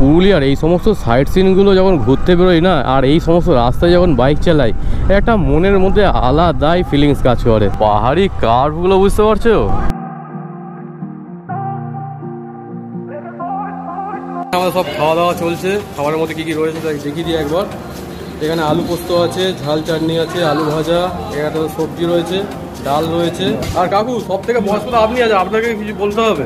পুরুলিয়ার এই সমস্ত সাইট সিনগুলো যখন ঘুরতে বেরোই না, আর এই সমস্ত রাস্তায় যখন বাইক চালাই, একটা মনের মধ্যে আলাদাই ফিলিংস কাজ করে। পাহাড়ি কার্ভগুলো বুঝতে পারছো? আমাদের সব খাওয়া দাওয়া চলছে। খাবারের মধ্যে কী কী রয়েছে তাই দেখিয়ে দিই একবার। এখানে আলু পোস্ত আছে, ঝাল চাটনি আছে, আলু ভাজা, এখানে সবজি রয়েছে, ডাল রয়েছে। আর কাকু সব থেকে বয়স্ক তো আপনি আছে, আপনাকে কিছু বলতে হবে।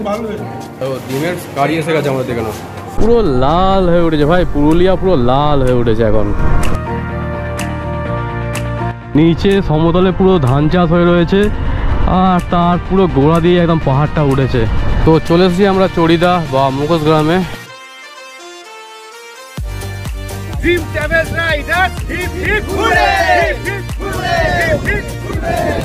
ডিমের কারি এসে গেছে আমাদের এখানে, পুরো লাল হয়ে উঠেছে ভাই, পুরুলিয়া পুরো লাল হয়ে উঠেছে এখন। নিচে সমতলে পুরো ধান চাষ হয়ে রয়েছে, আর তার পুরো গোড়া দিয়ে একদম পাহাড়টা উঠেছে। তো চলে এসেছি আমরা চড়িদা বা মুখোশ গ্রামে। Dream Travel Riders, hip hip hooray! Hip hip hooray! Hip hip hooray!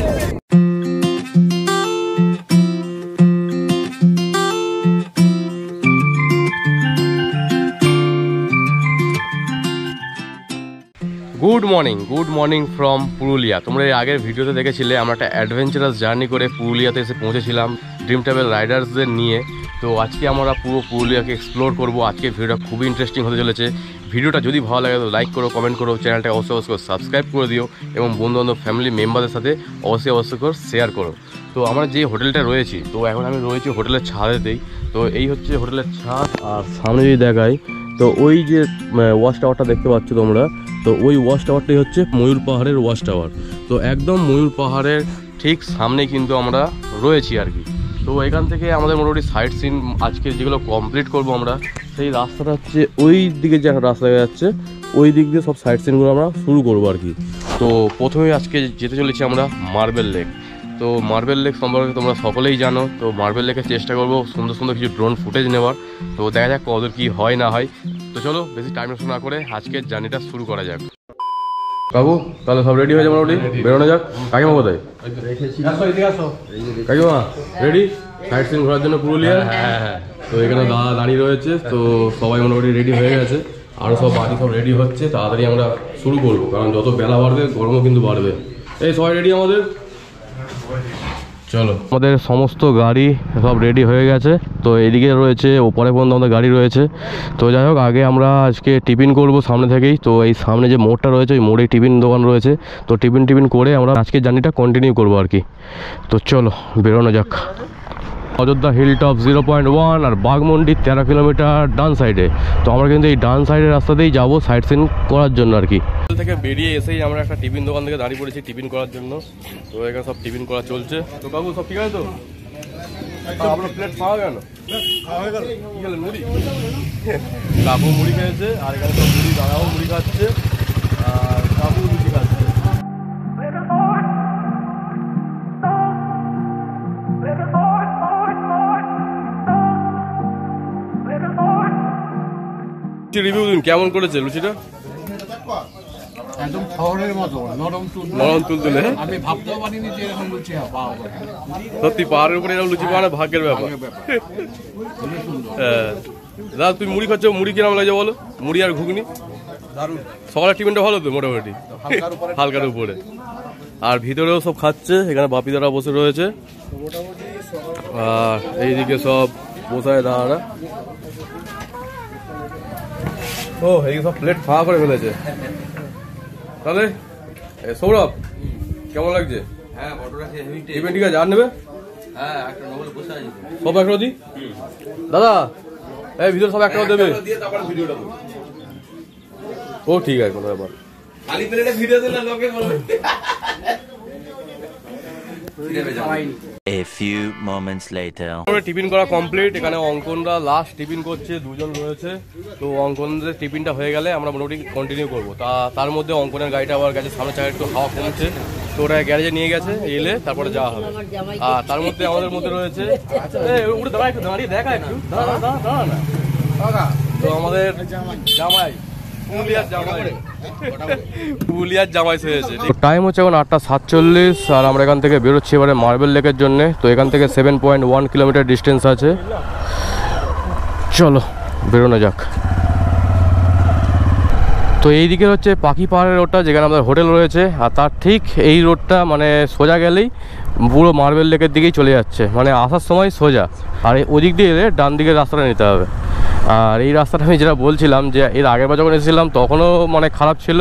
Good morning from Purulia. তোমরা এর আগের ভিডিওতে দেখেছিলে আমরা একটা অ্যাডভেঞ্চারাস জার্নি করে পুরুলিয়াতে এসে পৌঁছেছিলাম ড্রিম ট্রাভেল রাইডার্সদের নিয়ে। তো আজকে আমরা পুরো পুরুলিয়াকে এক্সপ্লোর করব। আজকে ভিডিওটা খুবই ইন্টারেস্টিং হতে চলেছে। ভিডিওটা যদি ভালো লাগে তো লাইক করো, কমেন্ট করো, চ্যানেলটা অবশ্যই সাবস্ক্রাইব করে দিও এবং বন্ধুবান্ধব ফ্যামিলি মেম্বারদের সাথে অবশ্যই করে শেয়ার করো। তো আমরা যে হোটেলটা রয়েছি, তো এখন আমি রয়েছি হোটেলের ছাদেতেই। তো এই হচ্ছে হোটেলের ছাদ, আর সামনে যদি দেখাই তো ওই যে ওয়াচ টাওয়ারটা দেখতে পাচ্ছ তোমরা, তো ওই ওয়াচ টাওয়ারটাই হচ্ছে ময়ূর পাহাড়ের ওয়াচ টাওয়ার। তো একদম ময়ূর পাহাড়ের ঠিক সামনে কিন্তু আমরা রয়েছি আর কি। তো এখান থেকে আমাদের মোটামুটি সাইট সিন আজকে যেগুলো কমপ্লিট করব আমরা, সেই রাস্তাটা হচ্ছে ওই দিকে যে রাস্তা যাচ্ছে, ওই দিক দিয়ে সব সাইট সিনগুলো আমরা শুরু করবো আর কি। তো প্রথমেই আজকে যেতে চলেছি আমরা মার্বেল লেক। তো মার্বেল লেক সম্পর্কে তোমরা সকলেই জানো। তো মার্বেল লেকের চেষ্টা করবো সুন্দর সুন্দর কিছু ড্রোন ফুটেজ নেওয়ার। তো দেখা যাক কতদূর কী হয় না হয়। তো চলো বেশি টাইম নষ্ট না করে আজকের জার্নিটা শুরু করা যাক। কাকু তাহলে সব রেডি হয়ে যাবে, মোটামুটি বেরোনো যাক। কাকিমা কোথায়? কাকিমা রেডি সাইট সিন ঘোরার জন্য পুরুলিয়া? হ্যাঁ। তো এখানে দাঁড়িয়ে রয়েছে, তো সবাই মোটামুটি রেডি হয়ে গেছে, আরও সব বাকি সব রেডি হচ্ছে। তাড়াতাড়ি আমরা শুরু করবো, কারণ যত বেলা বাড়বে গরমও কিন্তু বাড়বে। এই সবাই রেডি আমাদের? চলো, আমাদের সমস্ত গাড়ি সব রেডি হয়ে গেছে। তো এদিকে রয়েছে, ওপরে পর্যন্ত আমাদের গাড়ি রয়েছে। তো যাই হোক, আগে আমরা আজকে টিফিন করব সামনে থেকেই। তো এই সামনে যে মোড়টা রয়েছে, ওই মোড়ে টিফিন দোকান রয়েছে। তো টিফিন করে আমরা আজকের জার্নিটা কন্টিনিউ করবো আর কি। তো চলো বেরোনো যাক। অযোধ্যা হিল টপ 0.1 আর বাঘমন্ডি 13 কিলোমিটার ডান সাইডে। তো আমরা কিন্তু এই ডান সাইডের রাস্তাতেই যাবো সাইট সিন করার জন্য আর কি। থেকে বেরিয়ে এসেই আমরা একটা টিফিন দোকান থেকে দাঁড়িয়ে পড়েছি টিফিন করার জন্য। তো এখানে সব টিফিন করা চলছে। তো বাবু সব ঠিক আছে তো? আপনার প্লেট খাওয়া গেল? কি গেলেন? মুড়ি? কাকু মুড়ি খেয়েছে, আর এখানে সব মুড়ি, দাদাও মুড়ি খাচ্ছে, আর কাকু লুচি খাচ্ছে। রিভিউ দিন, কেমন করেছে লুচিটা? একদম শহরের মতো নরম তুলতুলে। আমি ভাবতেও পারিনি যে এরকম লুচি পাওয়া যাবে। সত্যি পাহাড়ের উপরে এরকম লুচি পাওয়া ভাগ্যের ব্যাপার। হ্যাঁ দাদা, তুমি মুড়ি খাচ্ছ, মুড়ি কিরকম লাগছে বলো? মুড়ি আর ঘুগনি দারুণ। সকালের টিফিনটা ভালো তো মোটামুটি, হালকার উপরে। আর ভিতরেও সব খাচ্ছে, এখানে বাপিদারা বসে রয়েছে, আর এইদিকে সব বসায় দাদারা। ও এইদিকে সব প্লেট ফাঁকা করে ফেলেছে। তাহলে সৌরভ কেমন লাগছে? টিফিন ঠিক আছে? আর নেবে? সব একটা দি দাদা, এই ভিতরে সব একটা দেবে। ও ঠিক আছে, কোনো ব্যাপার। A few moments later. Tiffin করা কমপ্লিট। এখানে অঙ্কনরা লাস্ট টিফিন করছে, দুজন রয়েছে। তো অঙ্কনদের টিফিনটা হয়ে গেলে আমরা মোটামুটি কন্টিনিউ করবো। তার মধ্যে অঙ্কনের গাড়িটা আবার গেছে সামনে, চাকা একটু হাওয়া কমছে, তো ওটা গ্যারেজে নিয়ে গেছে, এলে তারপরে যাওয়া হবে। আর তার মধ্যে আমাদের মধ্যে রয়েছে, একটু দাঁড়িয়ে দেখা একটু দাঁড়া। তো আমাদের জামাই পুরুলিয়ার জামাই হয়েছে। টাইম হচ্ছে এখন 8:47, আর আমরা এখান থেকে বেরোচ্ছি এবারে মার্বেল লেকের জন্য। তো এখান থেকে 7.1 কিলোমিটার ডিস্টেন্স আছে। চলো বেরোনো যাক। তো এই দিকে হচ্ছে পাখি পাহাড়ের রোডটা, যেখানে আমাদের হোটেল রয়েছে, আর তার ঠিক এই রোডটা মানে সোজা গেলেই পুরো মার্বেল লেকের দিকেই চলে যাচ্ছে, মানে আসার সময় সোজা। আর ওদিক দিয়ে এলে ডান দিকের রাস্তাটা নিতে হবে। আর এই রাস্তাটা আমি যেটা বলছিলাম যে এর আগের বার যখন এসেছিলাম তখনও মানে খারাপ ছিল,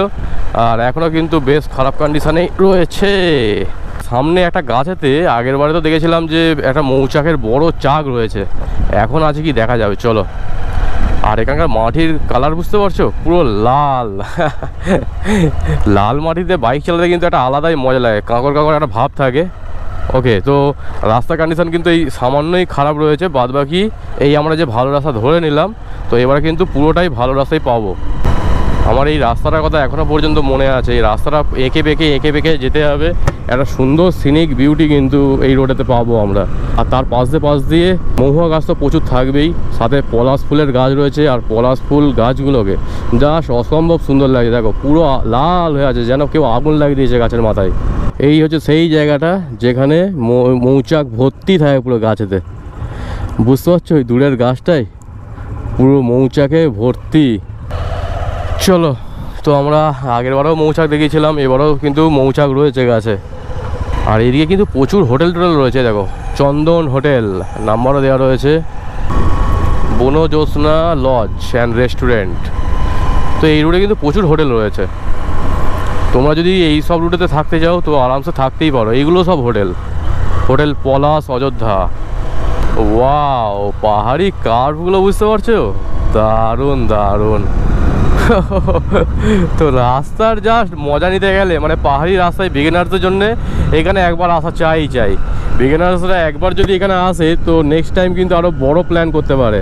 আর এখনও কিন্তু বেশ খারাপ কন্ডিশনেই রয়েছে। সামনে একটা গাছেতে আগের বারে তো দেখেছিলাম যে একটা মৌচাকের বড় চাক রয়েছে, এখন আছে কি দেখা যাবে, চলো। আর এখানকার মাটির কালার বুঝতে পারছো, পুরো লাল। লাল মাটিতে বাইক চালাতে কিন্তু একটা আলাদাই মজা লাগে, কাঁকড় কাঁকড় একটা ভাব থাকে। ওকে, তো রাস্তা কন্ডিশন কিন্তু এই সামান্যই খারাপ রয়েছে, বাদবাকি এই আমরা যে ভালো রাস্তা ধরে নিলাম, তো এবারে কিন্তু পুরোটাই ভালো রাস্তায় পাবো। আমার এই রাস্তাটার কথা এখনও পর্যন্ত মনে আছে, এই রাস্তাটা এঁকে বেঁকে যেতে হবে, একটা সুন্দর সিনিক বিউটি কিন্তু এই রোডেতে পাবো আমরা। আর তার পাশ দিয়ে মহুয়া গাছ তো প্রচুর থাকবেই, সাথে পলাশ ফুলের গাছ রয়েছে, আর পলাশ ফুল গাছগুলোকে জাস্ট অসম্ভব সুন্দর লাগে। দেখো পুরো লাল হয়ে আছে, যেন কেউ আগুন লাগিয়ে দিয়েছে গাছের মাথায়। এই হচ্ছে সেই জায়গাটা যেখানে মৌচাক ভর্তি থাকে পুরো গাছেতে, বুঝতে পারছো, ওই দূরের গাছটাই পুরো মৌচাকে ভর্তি। চলো, তো আমরা আগেরবারও মৌচাক দেখিয়েছিলাম, এবারেও কিন্তু মৌচাক রয়েছে গাছে। আর এদিকে কিন্তু প্রচুর হোটেল টোটেল রয়েছে, দেখো চন্দন হোটেল নাম্বারও দেওয়া রয়েছে, বনজ্যোৎস্না লজ অ্যান্ড রেস্টুরেন্ট। তো এই রুটে কিন্তু প্রচুর হোটেল রয়েছে, তোমরা যদি এই সব রুটেতে থাকতে যাও তো আরামসে থাকতেই পারো। এইগুলো সব হোটেল পলাশ, অযোধ্যা। ওয়াও, পাহাড়ি কার্ভগুলো বুঝতে পারছো, দারুণ দারুণ। তো রাস্তার জাস্ট মজা নিতে গেলে মানে পাহাড়ি রাস্তায় বিগিনার্সদের জন্য এখানে একবার আসা চাই। বিগিনার্সরা একবার যদি এখানে আসে তো নেক্সট টাইম কিন্তু আরও বড় প্ল্যান করতে পারে।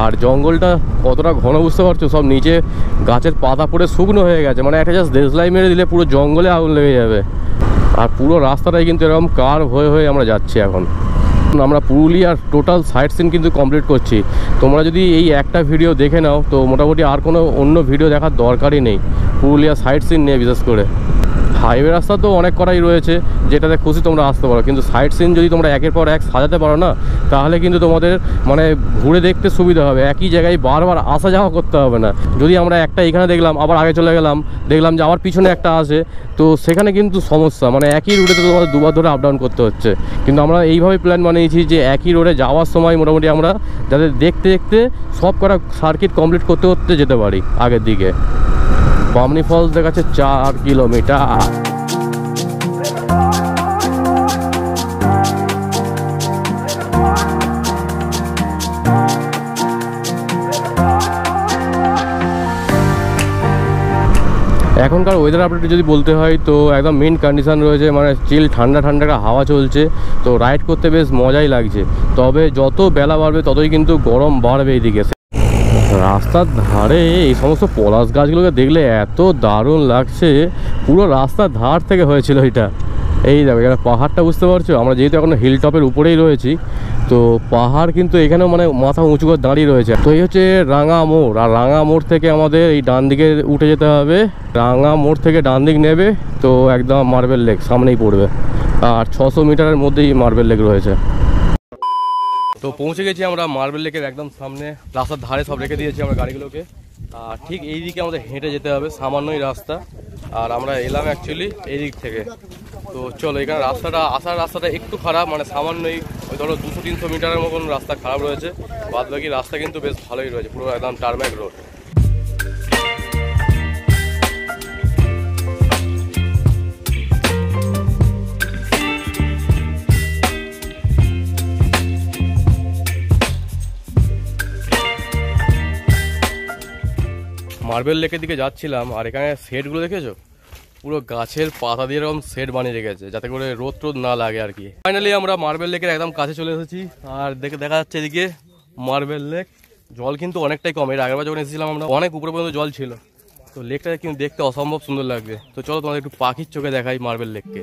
আর জঙ্গলটা কতটা ঘন বুঝতে পারছো, সব নিচে গাছের পাতা পড়ে শুকনো হয়ে গেছে, মানে একটা জাস্ট দেশলাই মেরে দিলে পুরো জঙ্গলে আগুন লেগে যাবে। আর পুরো রাস্তাটাই কিন্তু এরকম কার্ভ হয়ে আমরা যাচ্ছি। এখন আমরা পুরুলিয়ার টোটাল সাইট সিন কিন্তু কমপ্লিট করছি। তোমরা যদি এই একটা ভিডিও দেখে নাও তো মোটামুটি আর কোনো অন্য ভিডিও দেখার দরকারই নেই পুরুলিয়া সাইট সিন নিয়ে। বিশেষ করে হাইওয়ে রাস্তা তো অনেক কটাই রয়েছে, যেটাতে খুশি তোমরা আসতে পারো, কিন্তু সাইট সিন যদি তোমরা একের পর এক সাজাতে পারো না, তাহলে কিন্তু তোমাদের মানে ঘুরে দেখতে সুবিধা হবে, একই জায়গায় বারবার আসা যাওয়া করতে হবে না। যদি আমরা একটা এখানে দেখলাম, আবার আগে চলে গেলাম, দেখলাম যে আবার পিছনে একটা আসে, তো সেখানে কিন্তু সমস্যা, মানে একই রুটেতে তোমাদের দুবার ধরে আপ ডাউন করতে হচ্ছে। কিন্তু আমরা এইভাবে প্ল্যান বানিয়েছি যে একই রোডে যাওয়ার সময় মোটামুটি আমরা যাতে দেখতে দেখতে সব কটা সার্কিট কমপ্লিট করতে যেতে পারি আগের দিকে। বামনি ফলস দেখাচ্ছে 4 কিলোমিটার। এখনকার ওয়েদার আপডেট যদি বলতে হয় তো একদম মেন কন্ডিশন রয়েছে, মানে চিল ঠান্ডা ঠান্ডা হাওয়া চলছে, তো রাইড করতে বেশ মজাই লাগছে। তবে যত বেলা বাড়বে ততই কিন্তু গরম বাড়বে এইদিকে। রাস্তার ধারে এই সমস্ত পলাশ গাছগুলোকে দেখলে এত দারুণ লাগছে, পুরো রাস্তার ধার থেকে হয়েছিল এটা। এই দেখো এখানে পাহাড়টা বুঝতে পারছো, আমরা যেহেতু এখন হিল টপের উপরেই রয়েছি, তো পাহাড় কিন্তু এখানেও মানে মাথা উঁচু করে দাঁড়িয়ে রয়েছে। তো এই হচ্ছে রাঙা মোড়, আর রাঙা মোড় থেকে আমাদের এই ডান দিকে উঠে যেতে হবে। রাঙা মোড় থেকে ডান দিক নেবে তো একদম মার্বেল লেক সামনেই পড়বে, আর 600 মিটারের মধ্যেই মার্বেল লেক রয়েছে। তো পৌঁছে গেছি আমরা মার্বেল লেকের একদম সামনে, রাস্তার ধারে সব রেখে দিয়েছি আমরা গাড়িগুলোকে। আর ঠিক এই দিকে আমাদের হেঁটে যেতে হবে, সামান্যই রাস্তা, আর আমরা এলাম অ্যাকচুয়ালি এই দিক থেকে। তো চলো, এখানে আসার রাস্তাটা একটু খারাপ, মানে সামান্যই ওই ধরো 200-300 মিটারের মতন রাস্তা খারাপ রয়েছে, বাদ বাকি রাস্তা কিন্তু বেশ ভালোই রয়েছে, পুরো একদম টারম্যাক রোড। মার্বেল লেকের দিকে যাচ্ছিলাম, আর এখানে সেটগুলো দেখেছো, পুরো গাছের পাতা দিয়ে এরকম সেট বানিয়ে রেখেছে যাতে করে রোদ না লাগে আর কি। ফাইনালি আমরা মার্বেল লেকের একদম কাছে চলে এসেছি, আর দেখা যাচ্ছে এদিকে মার্বেল লেক। জল কিন্তু অনেকটাই কম, এর আগেরবার যখন এসেছিলাম আমরা অনেক উপরে পর্যন্ত জল ছিল, তো লেকটা কিন্তু দেখতে অসম্ভব সুন্দর লাগবে। তো চলো তোমাদের একটু পাখির চোখে দেখাই মার্বেল লেককে।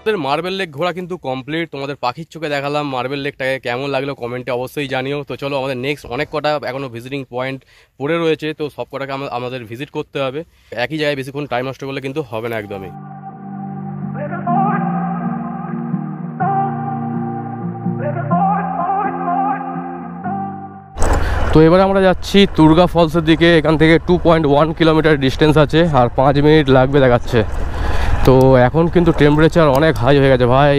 আমাদের মার্বেল লেক ঘোরা কিন্তু কমপ্লিট। তোমাদের পাখির চোখে দেখালাম মার্বেল লেকটাকে, কেমন লাগলো কমেন্টে অবশ্যই জানিও। তো চলো আমাদের নেক্সট অনেক কটা এখনো ভিজিটিং পয়েন্ট পড়ে রয়েছে, তো সব কটাকে আমাদের ভিজিট করতে হবে। একই জায়গায় বেশিক্ষণ টাইম নষ্ট করলে কিন্তু হবে না একদমই। তো এবার আমরা যাচ্ছি তুর্গা ফলসের দিকে। এখান থেকে 2.1 কিলোমিটার ডিস্টেন্স আছে আর 5 মিনিট লাগবে দেখাচ্ছে। তো এখন কিন্তু টেম্পারেচার অনেক হাই হয়ে গেছে ভাই,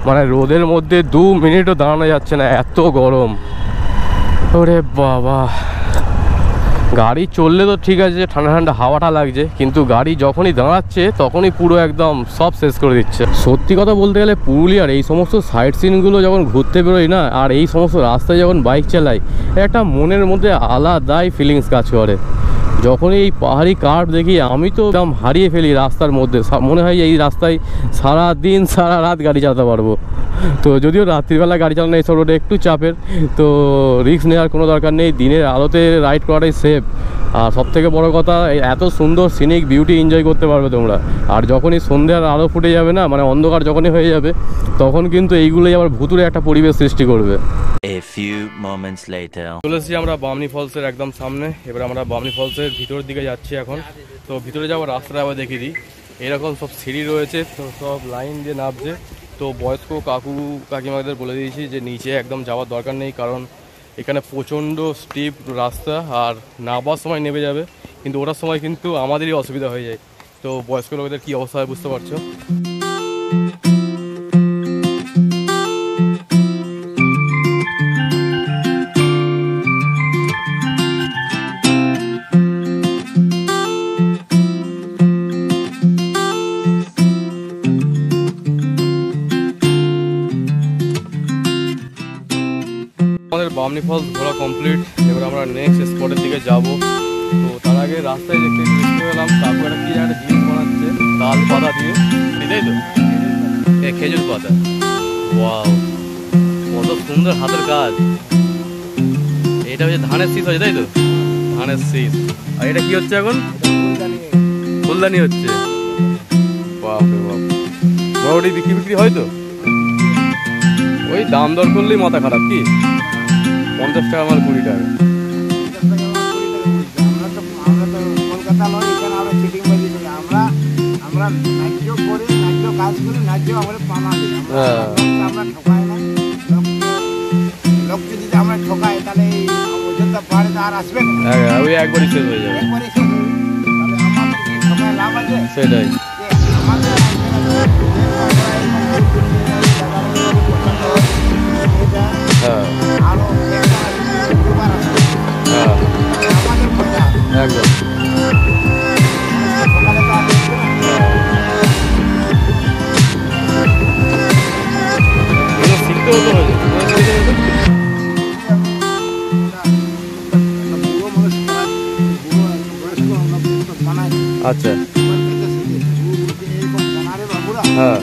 মানে রোদের মধ্যে 2 মিনিটও দাঁড়ানো যাচ্ছে না, এত গরম। ওরে বাবা, গাড়ি চললে তো ঠিক আছে, ঠান্ডা ঠান্ডা হাওয়াটা লাগছে, কিন্তু গাড়ি যখনই দাঁড়াচ্ছে তখনই পুরো একদম সব শেষ করে দিচ্ছে। সত্যি কথা বলতে গেলে পুরুলিয়ার এই সমস্ত সাইট সিনগুলো যখন ঘুরতে বেরোই না, আর এই সমস্ত রাস্তায় যখন বাইক চালাই, একটা মনের মধ্যে আলাদাই ফিলিংস কাজ করে। যখন এই পাহাড়ি কার্ভ দেখি আমি তো একদম হারিয়ে ফেলি রাস্তার মধ্যে, মনে হয় এই রাস্তায় সারা দিন সারা রাত গাড়ি চালাতে পারবো। তো যদিও রাত্রিবেলা গাড়ি চালানো এইসব রোডে একটু চাপের, তো রিস্ক নেওয়ার কোনো দরকার নেই, দিনের আলোতে রাইড করাটাই সেফ। আর সবথেকে বড় কথা, এত সুন্দর সিনিক বিউটি এনজয় করতে পারবে তোমরা। আর যখনই সন্ধ্যার আলো ফুটে যাবে না, মানে অন্ধকার যখনই হয়ে যাবে, তখন কিন্তু এইগুলোই আবার ভুতুরে একটা পরিবেশ সৃষ্টি করবে। A few moments later. চলে এসেছি আমরা বামনি ফলসের একদম সামনে। এবার আমরা বামনি ফলসের ভিতরের দিকে যাচ্ছি এখন। তো ভিতরে যাওয়ার রাস্তাটা আবার দেখিয়ে দিই। এরকম সব সিঁড়ি রয়েছে, তো সব লাইন দিয়ে নামছে। তো বয়স্ক কাকু কাকিমাদের বলে দিয়েছি যে নিচে একদম যাওয়ার দরকার নেই, কারণ এখানে প্রচণ্ড স্টিপ রাস্তা, আর নামার সময় নেমে যাবে, কিন্তু ওটার সময় কিন্তু আমাদেরই অসুবিধা হয়ে যায়। তো বয়স্ক লোকেদের কী অবস্থা হয় বুঝতে পারছো। আমাদের বামনি ফলস ঘোরা কমপ্লিট। এবার আমরা নেক্সট স্পটের দিকে যাব। তো তার আগে রাস্তায় দেখতে পেলাম কাকু একটা কি একটা জিনিস বানাচ্ছে তাল পাতা দিয়ে, এটাই তো খেজুর পাতা। ওয়াও, কত সুন্দর হাতের কাজ। এটা হচ্ছে ধানের শীষ হচ্ছে, তাই তো? ধানের শীষ। আর এটা কি হচ্ছে এখন? ফুলদানি হচ্ছে। বাপ রে বাপ, মোটামুটি বিক্রি হয় তো? ওই দাম দর করলেই মাথা খারাপ। কি 50 টাকা আমার 20 টাকা। কলকাতা নয়, এখানে আমরা চিটিং বাজি করি। আমরা ন্যায্য করি, ন্যায্য কাজ করি, ন্যায্য আমরা পানা দিই। আমরা ঠকাই না লোক। যদি আমরা ঠকাই তাহলে এই অযোধ্যা পাহাড়ে তো আর আসবে না। ওই একবারই শেষ হয়ে যাবে। একবারই শেষ হয়ে যাবে। তাহলে আমাদের কি ঠকায় লাভ আছে? সেটাই। আমাদের হ্যাঁ আরো হ্যাঁ আমাদের কথা একদম। সকালে তো আসবে না। শিখতে হতো হয়েছে। আচ্ছা হ্যাঁ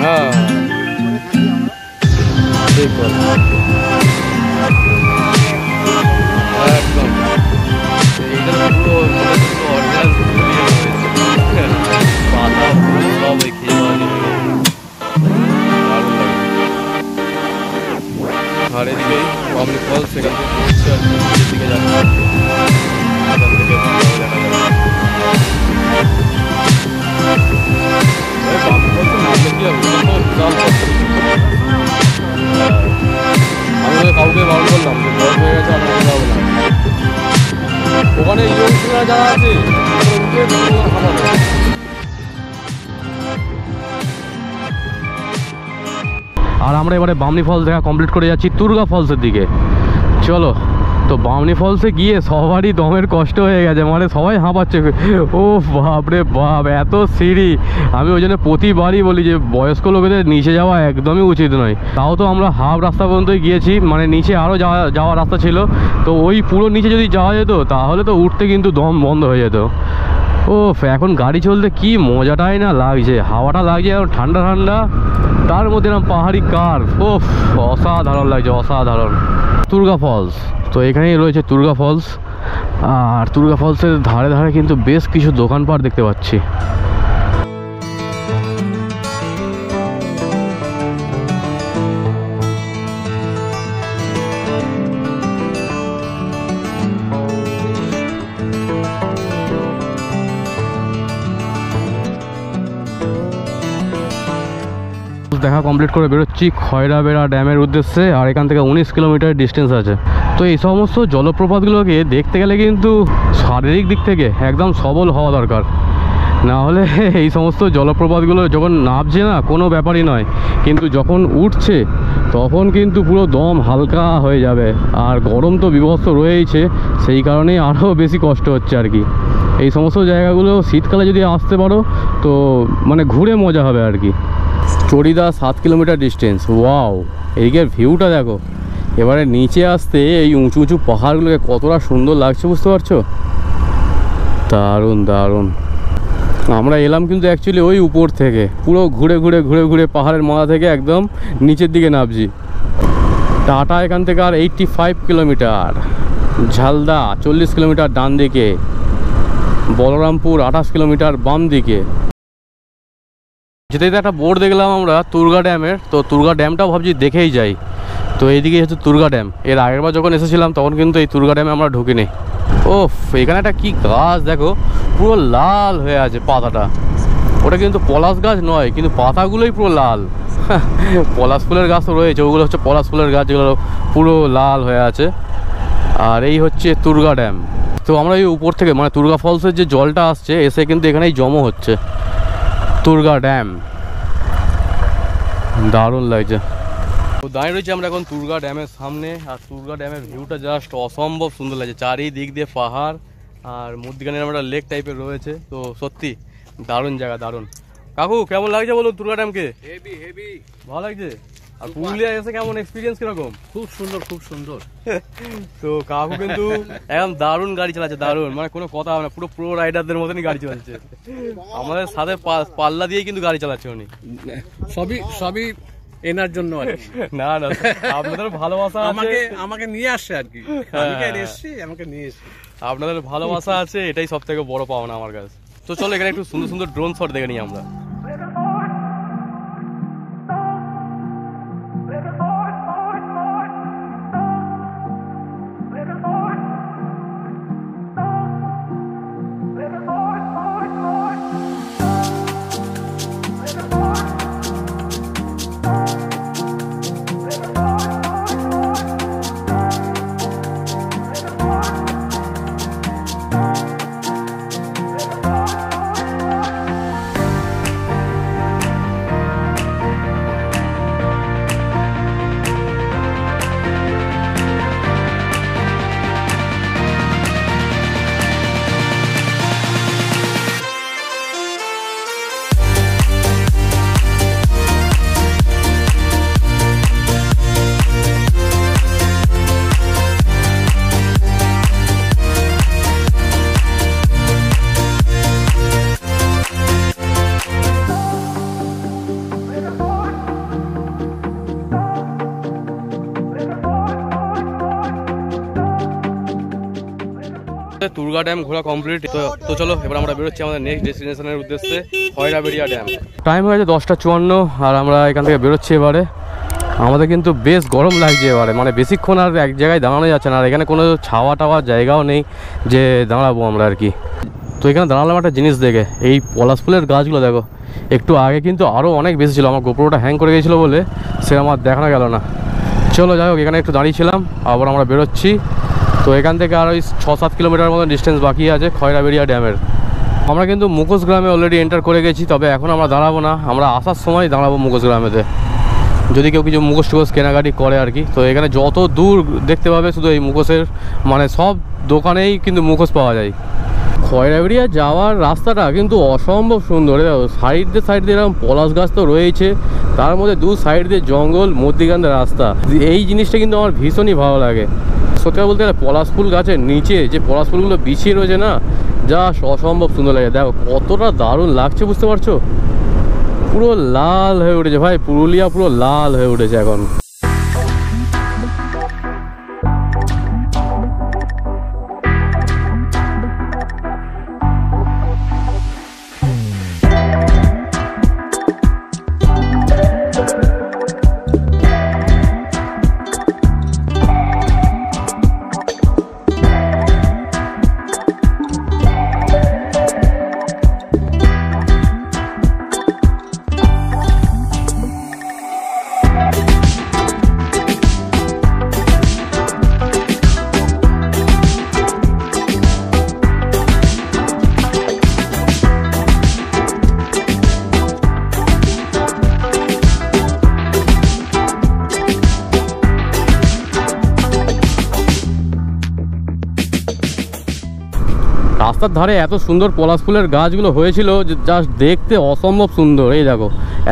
হ্যাঁ ঠিক কথা একদম। এইটা পুরো অরিজিনাল পাতা ফুল সব ওই খেয়ে আর এদিকেই বামনি ফলস, সেখান থেকে ঘুরছে আর নিচের দিকে যাচ্ছে। এখান থেকে দেখা যাবে বামনি ফলসের নামলে কি হবে, আমি কাউকে বারণ করলাম যে বয়স হয়ে গেছে, আমি যাবো না। ওখানে ইয়ংস্টাররা যারা আছে আর আমরা এবারে বামনি ফলস দেখা কমপ্লিট করে যাচ্ছি তুর্গা ফলসের দিকে। চলো। তো বামনি ফলসে গিয়ে সবারই দমের কষ্ট হয়ে গেছে, মানে সবাই হাঁপাচ্ছে। ও বাপরে বাপ, এত সিঁড়ি। আমি ওই জন্য প্রতিবারই বলি যে বয়স্ক লোকেদের নিচে যাওয়া একদমই উচিত নয়। তাও তো আমরা হাফ রাস্তা পর্যন্তই গিয়েছি, মানে নিচে আরও যাওয়ার রাস্তা ছিল। তো ওই পুরো নিচে যদি যাওয়া যেত তাহলে তো উঠতে কিন্তু দম বন্ধ হয়ে যেত। ও এখন গাড়ি চলতে কি মজাটাই না লাগছে, হাওয়াটা লাগছে আর ঠান্ডা ঠান্ডা, তার মধ্যে এরকম পাহাড়ি কার্ভ। ও অসাধারণ লাগছে, অসাধারণ। তুর্গা ফলস। তো এখানেই রয়েছে তুর্গা ফলস, আর তুর্গা ফলসের ধারে ধারে কিন্তু বেশ কিছু দোকানপাট দেখতে পাচ্ছি। দেখা কমপ্লিট করে বেরোচ্ছি খয়রাবেড়া ড্যামের উদ্দেশ্যে, আর এখান থেকে 19 কিলোমিটার ডিস্টেন্স আছে। তো এই সমস্ত জলপ্রপাতগুলোকে দেখতে গেলে কিন্তু শারীরিক দিক থেকে একদম সবল হওয়া দরকার, না হলে এই সমস্ত জলপ্রপাতগুলো যখন নামছে না কোনো ব্যাপারই নয়, কিন্তু যখন উঠছে তখন কিন্তু পুরো দম হালকা হয়ে যাবে। আর গরম তো বিভৎস রয়েইছে, সেই কারণেই আরও বেশি কষ্ট হচ্ছে আর কি। এই সমস্ত জায়গাগুলো শীতকালে যদি আসতে পারো তো মানে ঘুরে মজা হবে আর কি। Charida 7 kilometre distance. ওয়াও, এইদিকের ভিউটা দেখো। এবারে নিচে আসতে এই উঁচু উঁচু পাহাড়গুলোকে কতটা সুন্দর লাগছে বুঝতে পারছো? দারুণ দারুণ। আমরা এলাম কিন্তু অ্যাকচুয়ালি ওই উপর থেকে, পুরো ঘুরে ঘুরে ঘুরে ঘুরে পাহাড়ের মাথা থেকে একদম নিচের দিকে নামছি। টাটা এখান থেকে আর 85 কিলোমিটার, ঝালদা 40 কিলোমিটার ডান দিকে, বলরামপুর 28 কিলোমিটার বাম দিকে। যেতে একটা বোর্ড দেখলাম আমরা তুর্গা ড্যামের, তো তুর্গা ড্যামটাও ভাবছি দেখেই যাই। তো এইদিকে হচ্ছে তুর্গা ড্যাম। এর আগেরবার যখন এসেছিলাম তখন কিন্তু এই তুর্গা ড্যামে আমরা ঢুকিনি। ওফ, এখানে একটা কি গাছ দেখো, পুরো লাল হয়ে আছে পাতাটা। ওটা কিন্তু পলাশ গাছ নয়, কিন্তু পাতাগুলোই পুরো লাল। পলাশ ফুলের গাছ তো রয়েছে, ওগুলো হচ্ছে পলাশ ফুলের গাছ, যেগুলো পুরো লাল হয়ে আছে। আর এই হচ্ছে তুর্গা ড্যাম। তো আমরা এই উপর থেকে মানে তুর্গা ফলসের যে জলটা আসছে এসে কিন্তু এখানেই জমা হচ্ছে তুর্গা ড্যাম। দারুণ লাগছে। তো দাঁড়িয়ে রয়েছি আমরা এখন তুর্গা ড্যামের সামনে, আর তুর্গা ড্যামের ভিউটা জাস্ট অসম্ভব সুন্দর লাগছে। চারিদিক দিয়ে পাহাড় আর মধ্যখানে আমরা লেক টাইপের রয়েছে। তো সত্যি দারুণ জায়গা, দারুণ। কাকু কেমন লাগছে বলুন তুর্গা ড্যামকে? হেভি হেভি ভালো লাগছে। আর পুরুলিয়া এসে কেমন এক্সপিরিয়েন্স কিরকম? খুব সুন্দর খুব সুন্দর। তো কাকু কিন্তু একদম দারুণ গাড়ি চালাচ্ছে, দারুণ, মানে কোনো কথা হবে না, পুরো প্রো রাইডারদের মতনই গাড়ি চালাচ্ছে। আমাদের সাথে পাল্লা দিয়েই কিন্তু গাড়ি চালাচ্ছে উনি। সবই এনার জন্য আর কি। না না, আপনাদের ভালোবাসা আছে, আমাকে নিয়ে আসছে আর কি। আমি কেন এসেছি, আমাকে নিয়ে এসেছি। আপনাদের ভালোবাসা আছে, এটাই সব থেকে বড় পাওনা আমার কাছে। তো চলো এখানে একটু সুন্দর সুন্দর ড্রোন শট দেখে নিই আমরা। তুর্গা ড্যাম ঘোরা কমপ্লিট। তো চলো এবার আমরা বেরোচ্ছি আমাদের নেক্সট ডেস্টিনেশনের উদ্দেশ্যে, খয়রাবেড়িয়া ড্যাম। টাইম হয়েছে 10:54, আর আমরা এখান থেকে বেরোচ্ছি এবারে। আমাদের কিন্তু বেশ গরম লাগছে এবারে, মানে বেশিক্ষণ আর এক জায়গায় দাঁড়ানো যাচ্ছে না, আর এখানে কোনো ছাওয়া টাওয়ার জায়গাও নেই যে দাঁড়াবো আমরা আর কি। তো এখানে দাঁড়ালাম একটা জিনিস দেখে, এই পলাশ ফুলের গাছগুলো দেখো। একটু আগে কিন্তু আরও অনেক বেশি ছিল, আমার গোপ্রোটা হ্যাং করে গেছিলো বলে সে আমার দেখানো গেল না। চলো যাই হোক, এখানে একটু দাঁড়িয়েছিলাম, আবার আমরা বেরোচ্ছি। তো এখান থেকে আর ওই 6-7 কিলোমিটার মতো ডিস্টেন্স বাকি আছে খয়রাবেড়িয়া ড্যামের। আমরা কিন্তু মুখোশ গ্রামে অলরেডি এন্টার করে গেছি, তবে এখন আমরা দাঁড়াবো না, আমরা আসার সময় দাঁড়াবো মুখোশ গ্রামেতে, যদি কেউ কিছু মুখোশ টুখোশ কেনাকাটি করে আর কি। তো এখানে যত দূর দেখতে পাবে শুধু এই মুখোশের, মানে সব দোকানেই কিন্তু মুখোশ পাওয়া যায়। খয়রাবেড়িয়া যাওয়ার রাস্তাটা কিন্তু অসম্ভব সুন্দর। সাইড দিয়ে এরকম পলাশ গাছ তো রয়েছে, তার মধ্যে দু সাইড দিয়ে জঙ্গল, মধ্যিখান দিয়ে রাস্তা। এই জিনিসটা কিন্তু আমার ভীষণই ভালো লাগে। সত্যি বলতে গেলে পলাশ ফুল গাছের নিচে যে পলাশ ফুলগুলো বিছিয়ে রয়েছে না, যা অসম্ভব সুন্দর লাগে। দেখো কতটা দারুণ লাগছে বুঝতে পারছো? পুরো লাল হয়ে উঠেছে ভাই, পুরুলিয়া পুরো লাল হয়ে উঠেছে এখন। রাস্তার ধারে এত সুন্দর পলাশ ফুলের গাছগুলো হয়েছিল যে জাস্ট দেখতে অসম্ভব সুন্দর। এই দেখো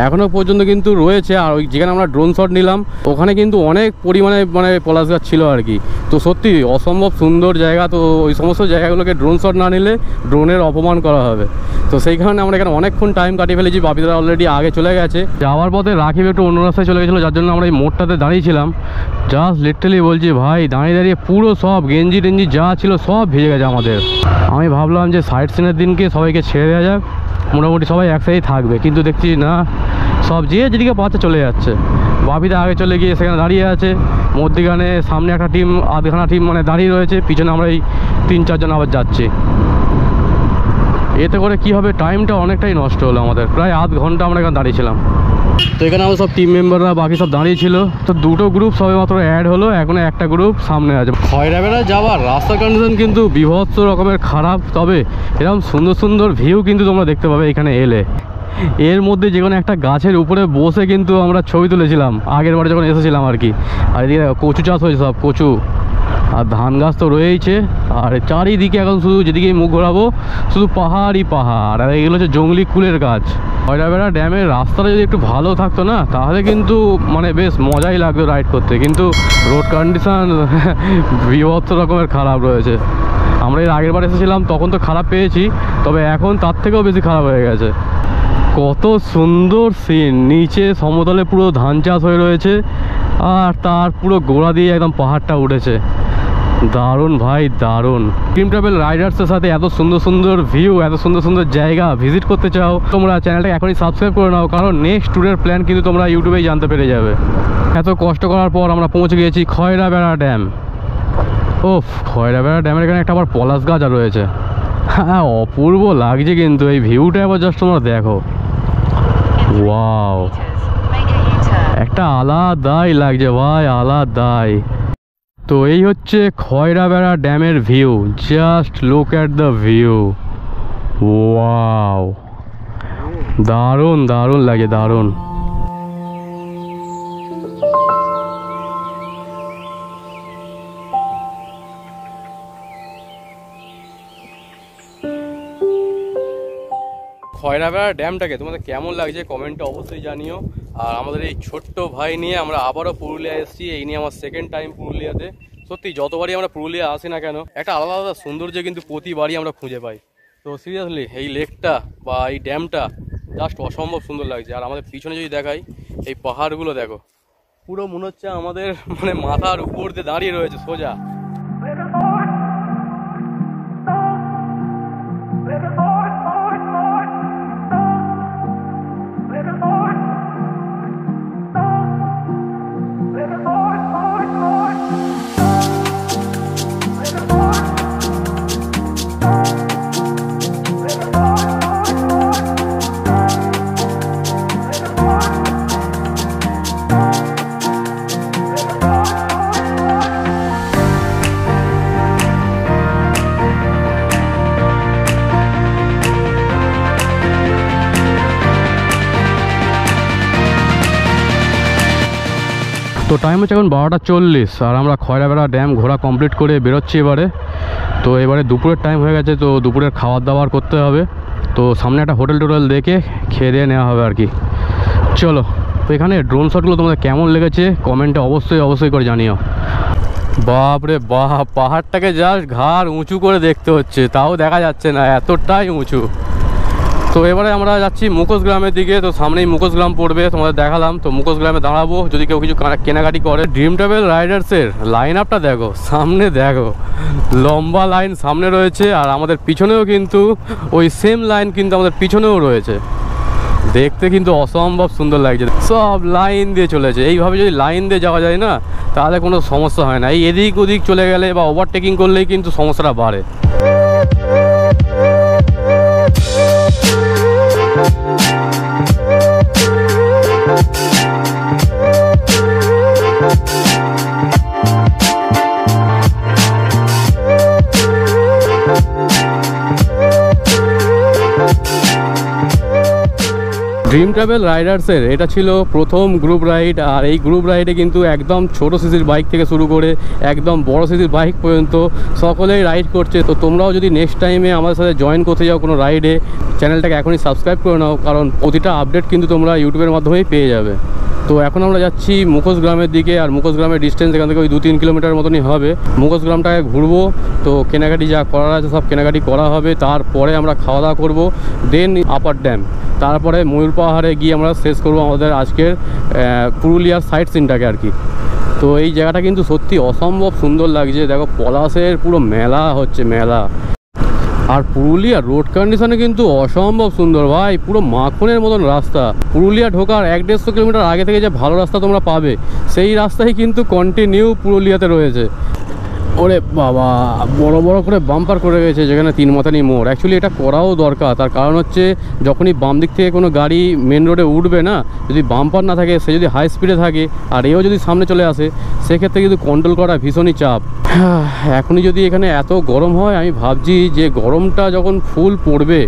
এখনও পর্যন্ত কিন্তু রয়েছে। আর ওই যেখানে আমরা ড্রোন শট নিলাম ওখানে কিন্তু অনেক পরিমাণে মানে পলাশ গাছ ছিল আর কি। তো সত্যি অসম্ভব সুন্দর জায়গা। তো ওই সমস্ত জায়গাগুলোকে ড্রোন শট না নিলে ড্রোনের অপমান করা হবে। তো সেই কারণে আমরা এখানে অনেকক্ষণ টাইম কাটিয়ে ফেলেছি। বাপিদারা অলরেডি আগে চলে গেছে। যাওয়ার পথে রাকিব একটু অন্য রাস্তায় চলে গেছিলো, যার জন্য আমরা এই মোড়টাতে দাঁড়িয়েছিলাম। জাস্ট লিটারালি বলছি ভাই, দাঁড়িয়ে দাঁড়িয়ে পুরো সব গেঞ্জি টেঞ্জি যা ছিল সব ভিজে গেছে আমাদের। আমি ভাবলাম যে সাইড সিনের দিনকে সবাইকে ছেড়ে দেওয়া যাক, মোটামুটি সবাই একসাথেই থাকবে, কিন্তু দেখছি না, সব যে যেদিকে পাচ্ছে চলে যাচ্ছে। বাপিদা আগে চলে গিয়ে সেখানে দাঁড়িয়ে আছে, মধ্যিখানে সামনে একটা টিম, আধখানা টিম মানে দাঁড়িয়ে রয়েছে, পিছনে আমরা এই 3-4 জন আবার যাচ্ছি। এতে করে কি হবে, টাইমটা অনেকটাই নষ্ট হলো আমাদের, প্রায় আধ ঘন্টা আমরা এখানে দাঁড়িয়েছিলাম। তো এখানে আমার সব টিম মেম্বাররা বাকি সব দাঁড়িয়েছিল। তো দুটো গ্রুপ সবে মাত্র অ্যাড হলো, এখনো একটা গ্রুপ সামনে আছে। খয়রাবেড়া যাওয়ার রাস্তার কন্ডিশন কিন্তু বিভৎস রকমের খারাপ, তবে এরকম সুন্দর সুন্দর ভিউ কিন্তু তোমরা দেখতে পাবে এখানে এলে। এর মধ্যে যে কোনো একটা গাছের উপরে বসে কিন্তু আমরা ছবি তুলেছিলাম আগের বারে যখন এসেছিলাম আর কি। আর এদিকে কচু চাষ হয়েছে, সব কচু আর ধান গাছ তো রয়েইছে। আর চারিদিকে এখন শুধু যেদিকেই মুখ ঘোরাবো শুধু পাহাড়ই পাহাড়। আর এগুলো হচ্ছে জঙ্গলি কুলের গাছ। খয়রাবেড়া ড্যামের রাস্তাটা যদি একটু ভালো থাকতো না, তাহলে কিন্তু মানে বেশ মজাই লাগতো রাইড করতে, কিন্তু রোড কন্ডিশন বিভৎস রকমের খারাপ রয়েছে। আমরা এর আগের বার এসেছিলাম তখন তো খারাপ পেয়েছি, তবে এখন তার থেকেও বেশি খারাপ হয়ে গেছে। কত সুন্দর সিন, নিচে সমতলে পুরো ধান চাষ হয়ে রয়েছে আর তার পুরো গোড়া দিয়ে একদম পাহাড়টা উঠেছে। দারুণ ভাই দারুণ। ড্রিম ট্রাভেল রাইডার্সের সাথে এত সুন্দর সুন্দর ভিউ, এত সুন্দর সুন্দর জায়গা ভিজিট করতে চাও, তোমরা চ্যানেলটা এখনই সাবস্ক্রাইব করে নাও, কারণ নেক্সট ট্যুরের প্ল্যান কিন্তু তোমরা ইউটিউবেই জানতে পেরে যাবে। এত কষ্ট করার পর আমরা পৌঁছে গিয়েছি খয়রাবেড়া ড্যাম। ওফ, খয়রাবেড়া ড্যামের এখানে একটা আবার পলাশ গাছ আর রয়েছে। হ্যাঁ, অপূর্ব লাগছে কিন্তু এই ভিউটা এবার জাস্ট তোমরা দেখো। ওয়াও, একটা আলাদাই লাগছে ভাই, আলাদাই। তো এই হচ্ছে খয়রাবেড়া ড্যামের view, just look at the view. Wow, দারুণ দারুণ লাগে, দারুণ। খয়রাবেড়া ড্যামটাকে তোমাদের কেমন লাগছে কমেন্টে অবশ্যই জানিও। আর আমাদের এই ছোট্ট ভাই নিয়ে আমরা আবারও পুরুলিয়া এসেছি। এই নিয়ে আমার সেকেন্ড টাইম পুরুলিয়াতে। সত্যি যতবারই আমরা পুরুলিয়া আসি না কেন, একটা আলাদা আলাদা সৌন্দর্য কিন্তু প্রতিবারই আমরা খুঁজে পাই। তো সিরিয়াসলি এই লেকটা বা এই ড্যামটা জাস্ট অসম্ভব সুন্দর লাগছে। আর আমাদের পিছনে যদি দেখাই, এই পাহাড়গুলো দেখো, পুরো মনে হচ্ছে আমাদের মানে মাথার উপর দিয়ে দাঁড়িয়ে রয়েছে সোজা। তো টাইম হচ্ছে এখন 12:40 আর আমরা খয়রাবেড়া ড্যাম ঘোরা কমপ্লিট করে বেরোচ্ছি এবারে। তো এবারে দুপুরের টাইম হয়ে গেছে, তো দুপুরের খাবার দাবার করতে হবে। তো সামনে একটা হোটেল টোটেল দেখে খেয়ে দিয়ে নেওয়া হবে আর কি। চলো, তো এখানে ড্রোন শটগুলো তোমাদের কেমন লেগেছে কমেন্টে অবশ্যই অবশ্যই করে জানিও। বাপরে বাপ, পাহাড়টাকে জাস্ট ঘাড় উঁচু করে দেখতে হচ্ছে, তাও দেখা যাচ্ছে না, এতটাই উঁচু। তো এবারে আমরা যাচ্ছি মুখোশ গ্রামের দিকে। তো সামনেই মুখোশ গ্রাম পড়বে, তোমাদের দেখালাম। তো মুখোশ গ্রামে দাঁড়াবো যদি কেউ কিছু কেনাকাটি করে। ড্রিম ট্রাভেল রাইডার্সের লাইন আপটা দেখো, সামনে দেখো, লম্বা লাইন সামনে রয়েছে, আর আমাদের পিছনেও কিন্তু ওই সেম লাইন কিন্তু আমাদের পিছনেও রয়েছে। দেখতে কিন্তু অসম্ভব সুন্দর লাগছে, সব লাইন দিয়ে চলেছে। এইভাবে যদি লাইন দিয়ে যাওয়া যায় না, তাহলে কোনো সমস্যা হয় না। এই এদিক ওদিক চলে গেলে বা ওভারটেকিং করলেই কিন্তু সমস্যাটা বাড়ে। ড্রিম ট্রাভেল রাইডার্সের এটা ছিল প্রথম গ্রুপ রাইড। আর এই গ্রুপ রাইডে কিন্তু একদম ছোটো সিসির বাইক থেকে শুরু করে একদম বড় সিসির বাইক পর্যন্ত সকলেই রাইড করছে। তো তোমরাও যদি নেক্সট টাইমে আমাদের সাথে জয়েন করতে যাও কোনো রাইডে, চ্যানেলটাকে এখনই সাবস্ক্রাইব করে নাও, কারণ প্রতিটা আপডেট কিন্তু তোমরা ইউটিউবের মাধ্যমেই পেয়ে যাবে। তো এখন আমরা যাচ্ছি মুখোশ গ্রামের দিকে। আর মুখোশ গ্রামের ডিস্টেন্স এখান থেকে ওই 2-3 কিলোমিটার মতনই হবে। মুখোশ গ্রামটাকে ঘুরবো, তো কেনাকাটি যা করার আছে সব কেনাকাটি করা হবে। তারপরে আমরা খাওয়া দাওয়া করবো, দেন আপার ড্যাম, তারপরে ময়ূর পাহাড়ে গিয়ে আমরা শেষ করবো আমাদের আজকের পুরুলিয়ার সাইট সিনটাকে আর কি। তো এই জায়গাটা কিন্তু সত্যি অসম্ভব সুন্দর লাগছে। দেখো পলাশের পুরো মেলা হচ্ছে, মেলা। আর পুরুলিয়া রোড কন্ডিশনে কিন্তু অসম্ভব সুন্দর ভাই, পুরো মাখনের মতন রাস্তা। পুরুলিয়া ঢোকার 1-150 কিলোমিটার আগে থেকে যে ভালো রাস্তা তোমরা পাবে, সেই রাস্তাই কিন্তু কন্টিনিউ পুরুলিয়াতে রয়েছে। ওরে বাবা, বড় বড় করে বাম্পার করে গেছে যেখানে 3 মাথানি মোড়। অ্যাকচুয়ালি এটা করাও দরকার, তার কারণ হচ্ছে যখনই বাম দিক থেকে কোনো গাড়ি মেন রোডে উঠবে না, যদি বাম্পার না থাকে, সে যদি হাই স্পিডে থাকে আর এও যদি সামনে চলে আসে, সেক্ষেত্রে কিন্তু কন্ট্রোল করা ভীষণই চাপ। এখনই যদি এখানে এত গরম হয়, আমি ভাবছি যে গরমটা যখন ফুল পড়বে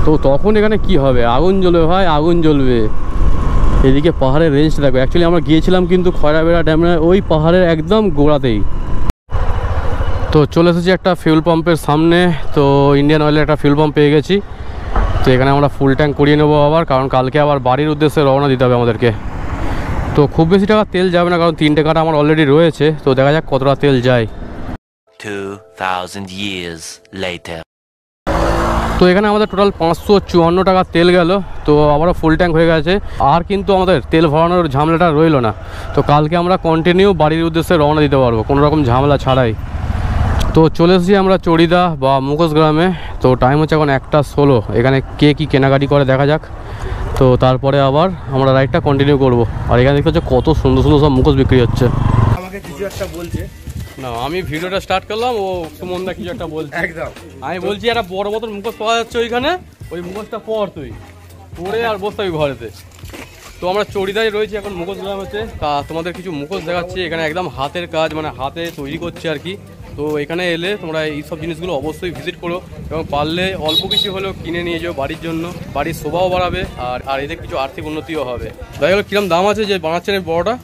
তো তখন এখানে কি হবে, আগুন জ্বলবে ভাই, আগুন জ্বলবে। এদিকে পাহাড়ের রেঞ্জ দেখো। অ্যাকচুয়ালি আমরা গিয়েছিলাম কিন্তু খয়রাবেড়া ড্যামে, ওই পাহাড়ের একদম গোড়াতেই। তো চলে এসেছি একটা ফিউল পাম্পের সামনে। তো ইন্ডিয়ান অয়েলের একটা ফিউল পাম্প পেয়ে গেছি। তো এখানে আমরা ফুল ট্যাঙ্ক করিয়ে নেবো আবার, কারণ কালকে আবার বাড়ির উদ্দেশ্যে রওনা দিতে হবে আমাদেরকে। তো খুব বেশি টাকা তেল যাবে না, কারণ 3 টাকাটা আমার অলরেডি রয়েছে। তো দেখা যাক কতটা তেল যায়। 2000 years later. তো এখানে আমাদের টোটাল 554 টাকা তেল গেল। তো আবারও ফুল ট্যাঙ্ক হয়ে গেছে। আর কিন্তু আমাদের তেল ভরানোর ঝামেলাটা রইল না। তো কালকে আমরা কন্টিনিউ বাড়ির উদ্দেশ্যে রওনা দিতে পারবো কোনো রকম ঝামেলা ছাড়াই। তো চলে এসেছি আমরা চড়িদা বা মুখোশ গ্রামে। তো টাইম হচ্ছে এখন 1:16। এখানে কে কী কেনাকাটি করে দেখা যাক। তো তারপরে আবার আমরা রাইডটা কন্টিনিউ করব। আর এখানে দেখতে হচ্ছে কত সুন্দর সুন্দর সব মুখোশ বিক্রি হচ্ছে। আমাকে কিছু একটা বলছে না, আমি ভিডিওটা স্টার্ট করলাম, ও সুমনদা কিছু একটা বলছে। একদম আমি বলছি একটা বড় মতন মুখোশ পাওয়া যাচ্ছে ওইখানে, ওই মুখোশটা পর তুই পরে আর বসতে হবে ঘরেতে। তো আমরা চড়িদায় রয়েছি এখন মুখোশ গ্রাম হচ্ছে। তা তোমাদের কিছু মুখোশ দেখাচ্ছি। এখানে একদম হাতের কাজ, মানে হাতে তৈরি করছে আর কি। তো এখানে এলে তোমরা এই সব জিনিসগুলো অবশ্যই ভিজিট করো, এবং পারলে অল্প কিছু হলেও কিনে নিয়ে যাও বাড়ির জন্য। বাড়ির শোভাও বাড়াবে আর এদের কিছু আর্থিক উন্নতিও হবে। তাই হলো কিরম দাম আছে যে বানাচ্ছেন এই বড়টা?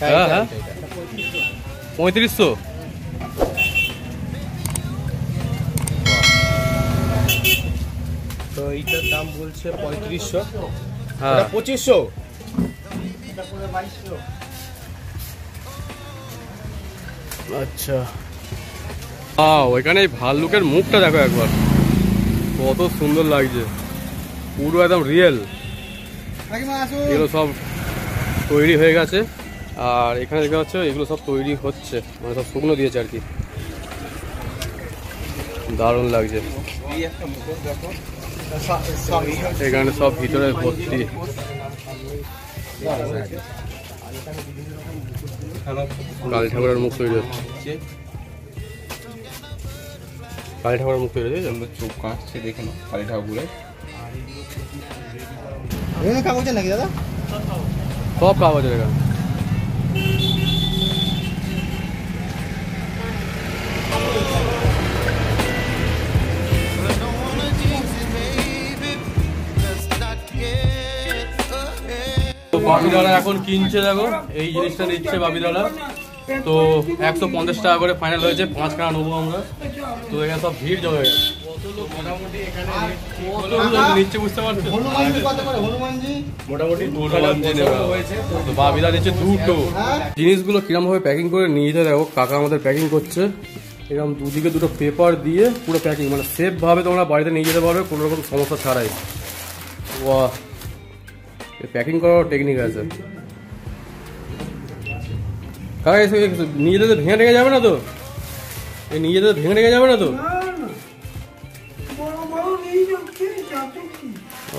হ্যাঁ হ্যাঁ 3500। তো এইটার দাম বলছে 3500। হ্যাঁ 2500। আচ্ছা, ওইখানে ভাল্লুকের মুখটা দেখো একবার, কত সুন্দর লাগছে, পুরো একদম রিয়েল। এগুলো সব তৈরি হয়ে গেছে। আর এখানে দেখা যাচ্ছে এগুলো সব তৈরি হচ্ছে, মানে সব শুকনো দিয়েছে আর কি। দারুণ লাগছে। এখানে সব ভিতরে ভর্তি। কালী ঠাকুরের মুখ তৈরি হচ্ছে। কালী ঠাকুরের মুখ তৈরি হচ্ছে, চোখ কাঁচছে দেখে না কালী ঠাকুরের। কাগজে নাকি দাদা? সব কাগজের এখানে। বাবিদারা এখন কিনছে, দেখো এই জিনিসটা নিচ্ছে বাবিদারা। তো 150 টাকা করে ফাইনাল হয়েছে, 5 টাকা নেবো আমরা। তো এখানে সব ভিড় জমে গেছে মোটামুটি। এখানে নিচ্ছে বুঝতে পারছো, মোটামুটি তো বাবিদা নিচ্ছে দুটো। জিনিসগুলো কিরমভাবে প্যাকিং করে নিয়ে যেতে দেখো, কাকা আমাদের প্যাকিং করছে। এরকম দুদিকে দুটো পেপার দিয়ে পুরো প্যাকিং, মানে সেফ ভাবে তোমরা বাড়িতে নিয়ে যেতে পারবে কোনো রকম সমস্যা ছাড়াই। বাহ, প্যাকিং করার টেকনিক আছে। কাকা নিয়ে যেতে ভেঙে টেঙে যাবে না তো? এই নিয়ে যেতে ভেঙে টেঙে যাবে না তো?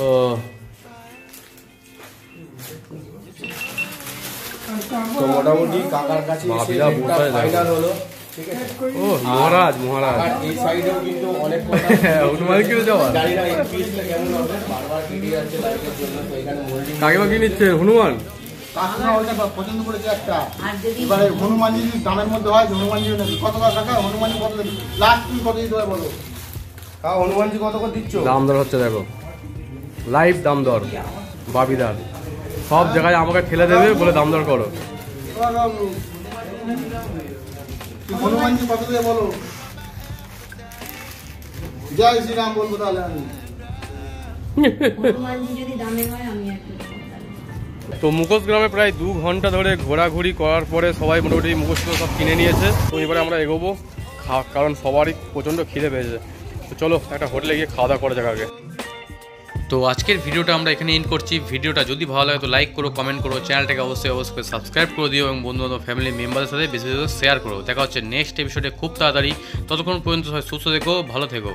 ও তো মোটামুটি কাকার কাছে ফাইনাল হলো। ঠিক আছে। ও মহারাজ, মহারাজ এই সাইডেও কিন্তু অনেক হনুমান কিনে যাওয়া গাড়িরা এনপিএসটা কেমন হবে, বারবার কেটে যাচ্ছে লাইটের জন্য। তো এখানে কাকিমা কি নিচ্ছে? হনুমান কাকিমা ওটা পছন্দ করেছে একটা। এবারে হনুমানজি যদি দামের মধ্যে হয়, হনুমানজি নেবে। কত টাকা হনুমানজি কত দেবে? লাস্ট তুমি কত দিতে হবে বলো? হনুমানজি কত করে দিচ্ছ? দাম দর হচ্ছে দেখো। লাইভ দাম দর বাবিদার সব জায়গায় আমাকে ঠেলে দেবে বলে দাম দর করো। হনুমানজি কত দিয়ে বলো? জয় শ্রীরাম বলবো তাহলে আমি। হনুমানজি যদি দামে হয় আমি একটু দেবো তাহলে। তো মুখোশ গ্রামে প্রায় 2 ঘন্টা ধরে ঘোরাঘুরি করার পরে সবাই মোটামুটি মুখোশগুলো সব কিনে নিয়েছে। তো এবারে আমরা এগোবো কারণ সবারই প্রচণ্ড খিদে পেয়েছে। তো চলো একটা হোটেলে গিয়ে খাওয়া দাওয়া করা যাক আগে। তো আজকের ভিডিওটা আমরা এখানে এন্ড করছি। ভিডিওটা যদি ভালো লাগে তো লাইক করো, কমেন্ট করো, চ্যানেলটাকে অবশ্যই সাবস্ক্রাইব করে দিও এবং বন্ধু বান্ধব ফ্যামিলি মেম্বারদের সাথে বেশি বেশি শেয়ার করো। দেখা হচ্ছে নেক্সট এপিসোডে খুব তাড়াতাড়ি। ততক্ষণ পর্যন্ত সবাই সুস্থ থেকো, ভালো থেকো।